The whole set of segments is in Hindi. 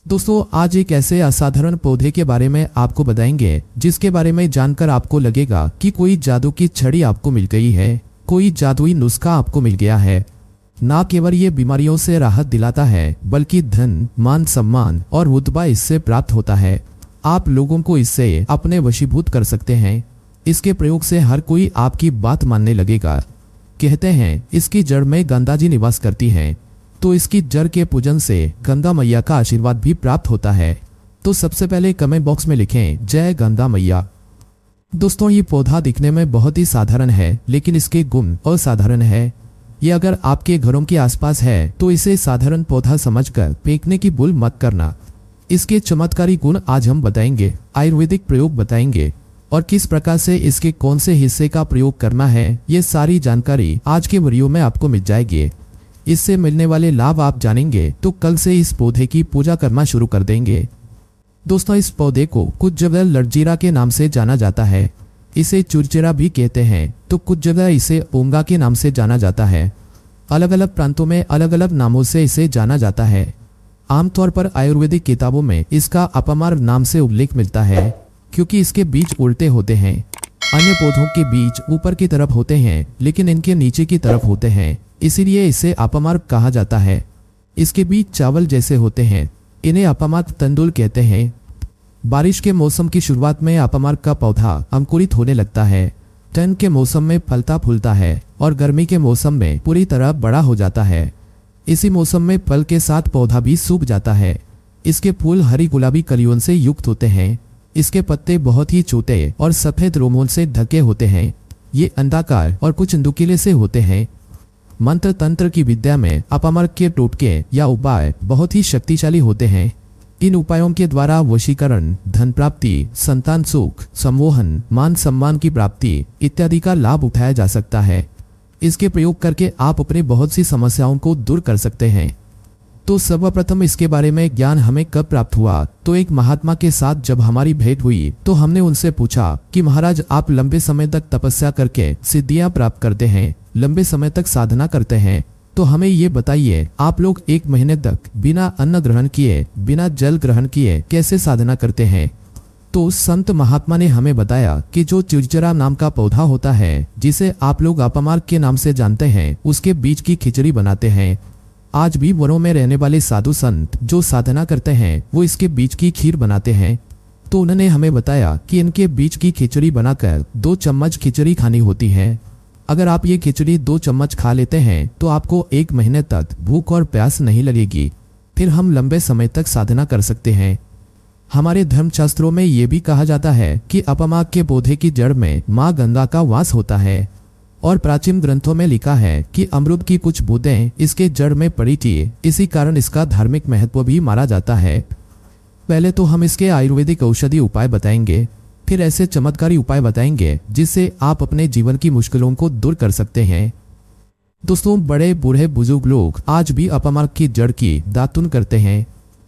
दोस्तों आज एक ऐसे असाधारण पौधे के बारे में आपको बताएंगे जिसके बारे में जानकर आपको लगेगा कि कोई जादू की छड़ी आपको मिल गई है, कोई जादुई नुस्खा आपको मिल गया है। ना केवल ये बीमारियों से राहत दिलाता है बल्कि धन, मान सम्मान और रुतबा इससे प्राप्त होता है। आप लोगों को इससे अपने वशीभूत कर सकते हैं। इसके प्रयोग से हर कोई आपकी बात मानने लगेगा। कहते हैं इसकी जड़ में गंगा जी निवास करती है, तो इसकी जड़ के पूजन से गंगा मैया का आशीर्वाद भी प्राप्त होता है। तो सबसे पहले कमेंट बॉक्स में लिखें जय गंगा मैया। दोस्तों ये पौधा दिखने में बहुत ही साधारण है, लेकिन इसके गुण असाधारण है। ये अगर आपके घरों के आसपास है तो इसे साधारण पौधा समझकर फेंकने की भूल मत करना। इसके चमत्कारी गुण आज हम बताएंगे, आयुर्वेदिक प्रयोग बताएंगे और किस प्रकार से इसके कौन से हिस्से का प्रयोग करना है, ये सारी जानकारी आज के वीडियो में आपको मिल जाएगी। इससे मिलने वाले लाभ आप जानेंगे तो कल से इस पौधे की पूजा करना शुरू कर देंगे। दोस्तों इस पौधे को कुछ जगह लड़जीरा के नाम से जाना जाता है, इसे चुरचेरा भी कहते हैं, तो कुछ जगह इसे ओंगा के नाम से जाना जाता है। अलग अलग प्रांतों में अलग अलग नामों से इसे जाना जाता है। आमतौर पर आयुर्वेदिक किताबों में इसका अपमार नाम से उल्लेख मिलता है, क्योंकि इसके बीज उल्टे होते हैं। अन्य पौधों के बीज ऊपर की तरफ होते हैं लेकिन इनके नीचे की तरफ होते हैं, इसीलिए इसे अपमार कहा जाता है। इसके बीज चावल जैसे होते हैं, इन्हें अपमार तंदुल कहते हैं। बारिश के मौसम की शुरुआत में अपमार का पौधा अंकुरित होने लगता है। ठंड के मौसम में फलता फूलता है और गर्मी के मौसम में पूरी तरह बड़ा हो जाता है। इसी मौसम में फल के साथ पौधा भी सूख जाता है। इसके फूल हरी गुलाबी कलियों से युक्त होते हैं। इसके पत्ते बहुत ही छोटे और सफेद रोमों से ढके होते हैं। ये अंडाकार और कुछ नुकीले से होते हैं। मंत्र तंत्र की विद्या में अपमार के टोटके या उपाय बहुत ही शक्तिशाली होते हैं। इन उपायों के द्वारा वशीकरण, धन प्राप्ति, संतान सुख, सम्मोहन, मान सम्मान की प्राप्ति इत्यादि का लाभ उठाया जा सकता है। इसके प्रयोग करके आप अपने बहुत सी समस्याओं को दूर कर सकते हैं। तो सर्वप्रथम इसके बारे में ज्ञान हमें कब प्राप्त हुआ? तो एक महात्मा के साथ जब हमारी भेंट हुई तो हमने उनसे पूछा कि महाराज आप लंबे समय तक तपस्या करके सिद्धियां प्राप्त करते हैं, लंबे समय तक साधना करते हैं, तो हमें ये बताइए आप लोग 1 महीने तक बिना अन्न ग्रहण किए, बिना जल ग्रहण किए कैसे साधना करते हैं? तो संत महात्मा ने हमें बताया कि जो चिरचरा नाम का पौधा होता है, जिसे आप लोग अपमार के नाम से जानते हैं, उसके बीज की खिचड़ी बनाते हैं। आज भी वनों में रहने वाले साधु संत जो साधना करते हैं वो इसके बीज की खीर बनाते हैं। तो उन्होंने हमें बताया कि इनके बीज की खिचड़ी बनाकर 2 चम्मच खिचड़ी खानी होती है। अगर आप ये खिचड़ी 2 चम्मच खा लेते हैं तो आपको 1 महीने तक भूख और प्यास नहीं लगेगी। फिर हम लंबे समय तक साधना कर सकते हैं। हमारे धर्मशास्त्रों में ये भी कहा जाता है कि अपमार के पौधे की जड़ में माँ गंगा का वास होता है और प्राचीन ग्रंथों में लिखा है कि अमृत की कुछ बूंदें इसके जड़ में पड़ी थी, इसी कारण इसका धार्मिक महत्व भी माना जाता है। पहले तो हम इसके आयुर्वेदिक औषधि उपाय बताएंगे, फिर ऐसे चमत्कारी उपाय बताएंगे जिससे आप अपने जीवन की मुश्किलों को दूर कर सकते हैं। दोस्तों बड़े बूढ़े बुजुर्ग लोग आज भी अपमार की जड़ की दातुन करते हैं।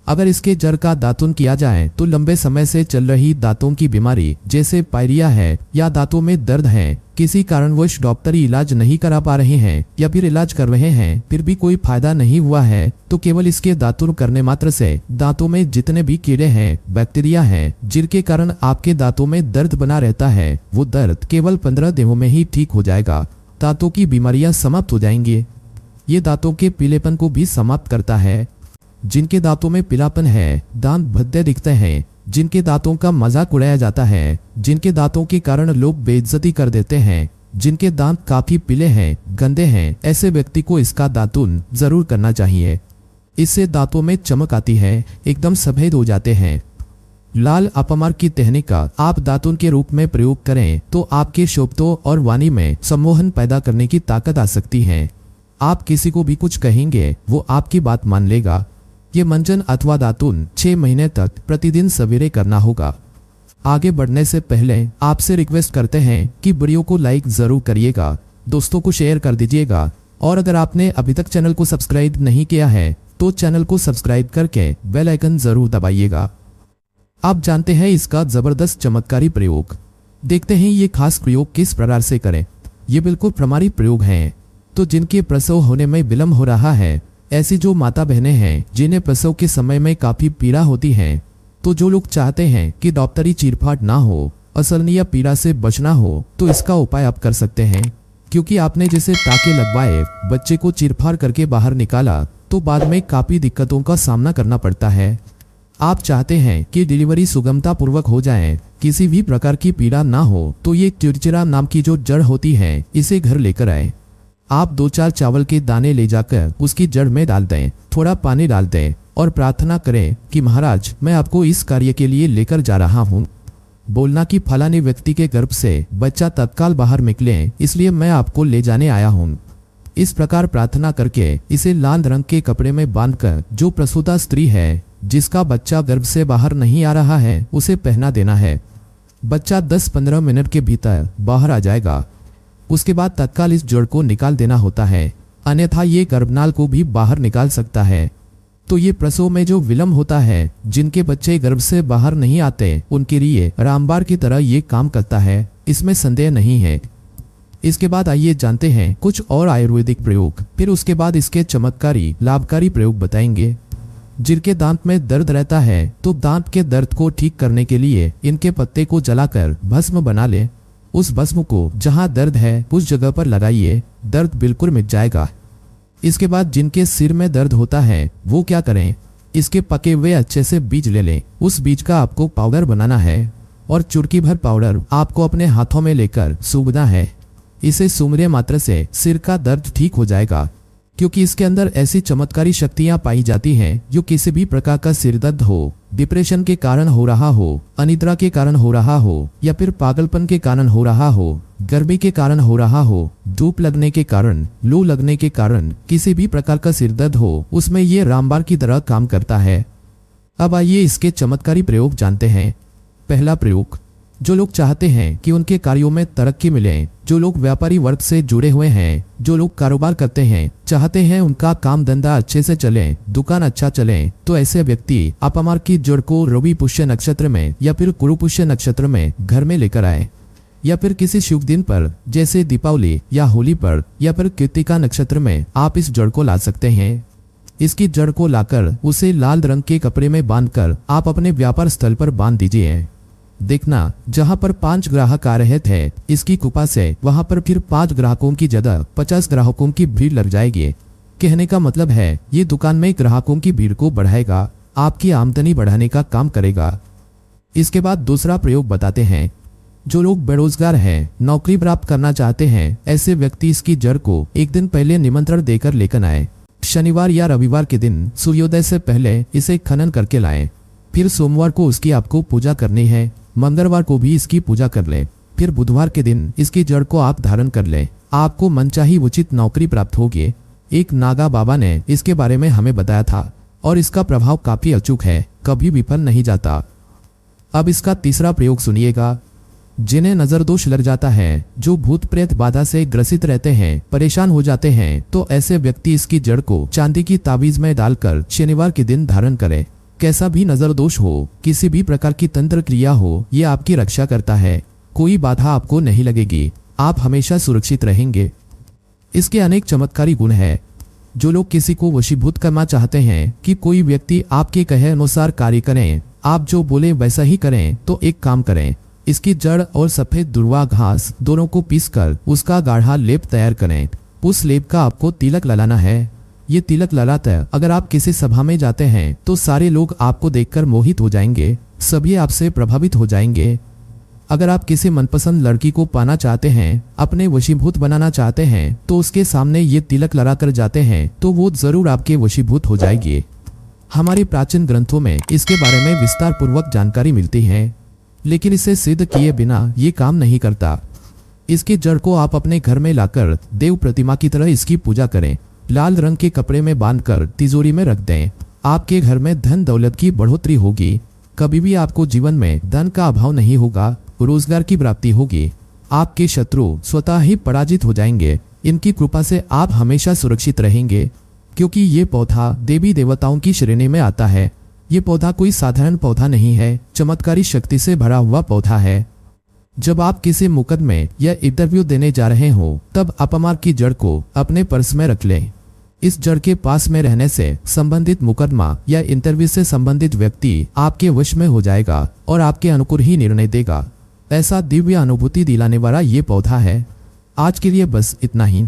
अगर इसके जड़ का दातुन किया जाए तो लंबे समय से चल रही दांतों की बीमारी जैसे पायरिया है या दांतों में दर्द है, किसी कारणवश डॉक्टरी इलाज नहीं करा पा रहे हैं या फिर इलाज कर रहे हैं फिर भी कोई फायदा नहीं हुआ है, तो केवल इसके दातुन करने मात्र से दांतों में जितने भी कीड़े हैं, बैक्टीरिया हैं, जिनके कारण आपके दांतों में दर्द बना रहता है, वो दर्द केवल 15 दिनों में ही ठीक हो जाएगा। दांतों की बीमारियां समाप्त हो जाएंगी। ये दांतों के पीलेपन को भी समाप्त करता है। जिनके दांतों में पीलापन है, दांत भद्दे दिखते हैं, जिनके दांतों का मजाक उड़ाया जाता है, जिनके दांतों के कारण लोग बेइज्जती कर देते हैं, जिनके दांत काफी पीले हैं, गंदे हैं, ऐसे व्यक्ति को इसका दातुन जरूर करना चाहिए। इससे दांतों में चमक आती है, एकदम सफेद हो जाते हैं। लाल अपमार की टहनी का आप दातुन के रूप में प्रयोग करें तो आपके शब्दों और वाणी में सम्मोहन पैदा करने की ताकत आ सकती है। आप किसी को भी कुछ कहेंगे वो आपकी बात मान लेगा। ये मंजन अथवा दातुन 6 महीने तक प्रतिदिन सवेरे करना होगा। आगे बढ़ने से पहले आपसे रिक्वेस्ट करते हैं कि वीडियो को लाइक जरूर करिएगा, दोस्तों को शेयर कर दीजिएगा और अगर आपने अभी तक चैनल को सब्सक्राइब नहीं किया है तो चैनल को सब्सक्राइब करके बेल आइकन जरूर दबाइएगा। आप जानते हैं इसका जबरदस्त चमत्कारी प्रयोग। देखते हैं ये खास प्रयोग किस प्रकार से करें। ये बिल्कुल प्रमाणित प्रयोग हैं। तो जिनके प्रसव होने में विलंब हो रहा है ऐसी जो माता बहनें हैं जिन्हें प्रसव के समय में काफी पीड़ा होती है, तो जो लोग चाहते हैं कि डॉक्टरी चीरफाड़ ना हो, असहनीय पीड़ा से बचना हो, तो इसका उपाय आप कर सकते हैं। क्योंकि आपने जैसे टाके लगवाए, बच्चे को चीरफाड़ करके बाहर निकाला, तो बाद में काफी दिक्कतों का सामना करना पड़ता है। आप चाहते हैं कि डिलीवरी सुगमता पूर्वक हो जाए, किसी भी प्रकार की पीड़ा ना हो, तो ये चिरचिरा नाम की जो जड़ होती है इसे घर लेकर आए। आप 2-4 चावल के दाने ले जाकर उसकी जड़ में डाल दें, थोड़ा पानी डाल दें और प्रार्थना करें कि महाराज, मैं आपको इस कार्य के लिए लेकर जा रहा हूँ। बोलना कि फलाने व्यक्ति के गर्भ से बच्चा तत्काल बाहर निकले, इसलिए मैं आपको ले जाने आया हूँ। इस प्रकार प्रार्थना करके इसे लाल रंग के कपड़े में बांधकर जो प्रसूता स्त्री है जिसका बच्चा गर्भ से बाहर नहीं आ रहा है, उसे पहना देना है। बच्चा 10-15 मिनट के भीतर बाहर आ जाएगा। उसके बाद तत्काल इस जड़ को निकाल देना होता है, अन्यथा ये गर्भनाल को भी बाहर निकाल सकता है। तो ये प्रसव में जो विलंब होता है, जिनके बच्चे गर्भ से बाहर नहीं आते, उनके लिए रामबाण की तरह ये काम करता है, इसमें संदेह नहीं है। इसके बाद आइए जानते हैं कुछ और आयुर्वेदिक प्रयोग, फिर उसके बाद इसके चमत्कारी लाभकारी प्रयोग बताएंगे। जिनके दांत में दर्द रहता है, तो दांत के दर्द को ठीक करने के लिए इनके पत्ते को जलाकर भस्म बना ले। उस भस्म को जहां दर्द है उस जगह पर लगाइए, दर्द बिल्कुल मिट जाएगा। इसके बाद जिनके सिर में दर्द होता है वो क्या करें, इसके पके हुए अच्छे से बीज ले लें। उस बीज का आपको पाउडर बनाना है और चुटकी भर पाउडर आपको अपने हाथों में लेकर सूंघना है। इसे सूंघने मात्र से सिर का दर्द ठीक हो जाएगा, क्योंकि इसके अंदर ऐसी चमत्कारी शक्तियां पाई जाती हैं जो किसी भी प्रकार का सिर दर्द हो, डिप्रेशन के कारण हो रहा हो, अनिद्रा के कारण हो रहा हो, या फिर पागलपन के कारण हो रहा हो, गर्मी के कारण हो रहा हो, धूप लगने के कारण, लू लगने के कारण, किसी भी प्रकार का सिर दर्द हो, उसमें ये रामबाण की तरह काम करता है। अब आइए इसके चमत्कारी प्रयोग जानते हैं। पहला प्रयोग, जो लोग चाहते हैं कि उनके कार्यों में तरक्की मिले, जो लोग व्यापारी वर्ग से जुड़े हुए हैं, जो लोग कारोबार करते हैं, चाहते हैं उनका काम धंधा अच्छे से चले, दुकान अच्छा चले, तो ऐसे व्यक्ति अपामार की जड़ को रवि पुष्य नक्षत्र में या फिर कुरु पुष्य नक्षत्र में घर में लेकर आए, या फिर किसी शुभ दिन पर जैसे दीपावली या होली पर या फिर कृतिका नक्षत्र में आप इस जड़ को ला सकते हैं। इसकी जड़ को लाकर उसे लाल रंग के कपड़े में बांधकर आप अपने व्यापार स्थल पर बांध दीजिए। देखना, जहां पर 5 ग्राहक आ रहे थे, इसकी कृपा से वहां पर फिर 5 ग्राहकों की जगह 50 ग्राहकों की भीड़ लग जाएगी। कहने का मतलब है ये दुकान में ग्राहकों की भीड़ को बढ़ाएगा, आपकी आमदनी बढ़ाने का काम करेगा। इसके बाद दूसरा प्रयोग बताते हैं। जो लोग बेरोजगार हैं, नौकरी प्राप्त करना चाहते हैं, ऐसे व्यक्ति इसकी जड़ को एक दिन पहले निमंत्रण देकर लेकर आए। शनिवार या रविवार के दिन सूर्योदय से पहले इसे खनन करके लाएं। फिर सोमवार को उसकी आपको पूजा करनी है, मंगलवार को भी इसकी पूजा कर ले, फिर बुधवार के दिन इसकी जड़ को आप धारण कर ले। आपको मनचाही उचित नौकरी प्राप्त होगी। एक नागा बाबा ने इसके बारे में हमें बताया था और इसका प्रभाव काफी अचूक है, कभी विफल नहीं जाता। अब इसका तीसरा प्रयोग सुनिएगा। जिन्हें नजर दोष लग जाता है, जो भूत प्रेत बाधा से ग्रसित रहते हैं, परेशान हो जाते हैं, तो ऐसे व्यक्ति इसकी जड़ को चांदी की ताबीज में डालकर शनिवार के दिन धारण करें। कैसा भी नजर दोष हो, किसी भी प्रकार की तंत्र क्रिया हो, ये आपकी रक्षा करता है। कोई बाधा आपको नहीं लगेगी, आप हमेशा सुरक्षित रहेंगे। इसके अनेक चमत्कारी गुण हैं। जो लोग किसी को वशीभूत करना चाहते हैं कि कोई व्यक्ति आपके कहे अनुसार कार्य करें, आप जो बोले वैसा ही करें, तो एक काम करें, इसकी जड़ और सफेद दुर्वा घास दोनों को पीसकर उसका गाढ़ा लेप तैयार करें। उस लेप का आपको तिलक लगाना है। ये तिलक लगाकर अगर आप किसी सभा में जाते हैं तो सारे लोग आपको देखकर मोहित हो जाएंगे, सभी आपसे प्रभावित हो जाएंगे। अगर आप किसी मनपसंद लड़की को पाना चाहते हैं, अपने वशीभूत बनाना चाहते हैं, तो उसके सामने ये तिलक लगाकर जाते हैं तो वो जरूर आपके वशीभूत हो जाएगी। हमारे प्राचीन ग्रंथों में इसके बारे में विस्तार पूर्वक जानकारी मिलती है, लेकिन इसे सिद्ध किए बिना ये काम नहीं करता। इसकी जड़ को आप अपने घर में लाकर देव प्रतिमा की तरह इसकी पूजा करें। लाल रंग के कपड़े में बांधकर तिजोरी में रख दें। आपके घर में धन दौलत की बढ़ोतरी होगी। कभी भी आपको जीवन में धन का अभाव नहीं होगा, रोजगार की प्राप्ति होगी। आपके शत्रु स्वतः ही पराजित हो जाएंगे। इनकी कृपा से आप हमेशा सुरक्षित रहेंगे, क्योंकि ये पौधा देवी देवताओं की श्रेणी में आता है। ये पौधा कोई साधारण पौधा नहीं है, चमत्कारी शक्ति से भरा हुआ पौधा है। जब आप किसी मुकदमे या इंटरव्यू देने जा रहे हो, तब अपमार की जड़ को अपने पर्स में रख लें। इस जड़ के पास में रहने से संबंधित मुकदमा या इंटरव्यू से संबंधित व्यक्ति आपके वश में हो जाएगा और आपके अनुकूल ही निर्णय देगा। ऐसा दिव्य अनुभूति दिलाने वाला ये पौधा है। आज के लिए बस इतना ही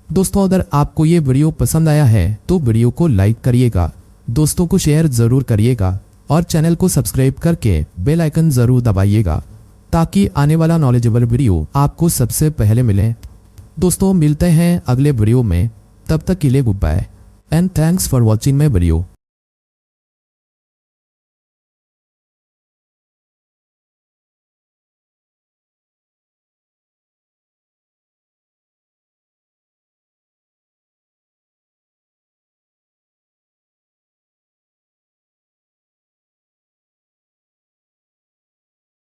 दोस्तों। अगर आपको ये वीडियो पसंद आया है तो वीडियो को लाइक करिएगा, दोस्तों को शेयर जरूर करिएगा और चैनल को सब्सक्राइब करके बेल आइकन जरूर दबाइएगा ताकि आने वाला नॉलेजेबल वीडियो आपको सबसे पहले मिले। दोस्तों मिलते हैं अगले वीडियो में, तब तक के लिए goodbye and thanks for watching my video.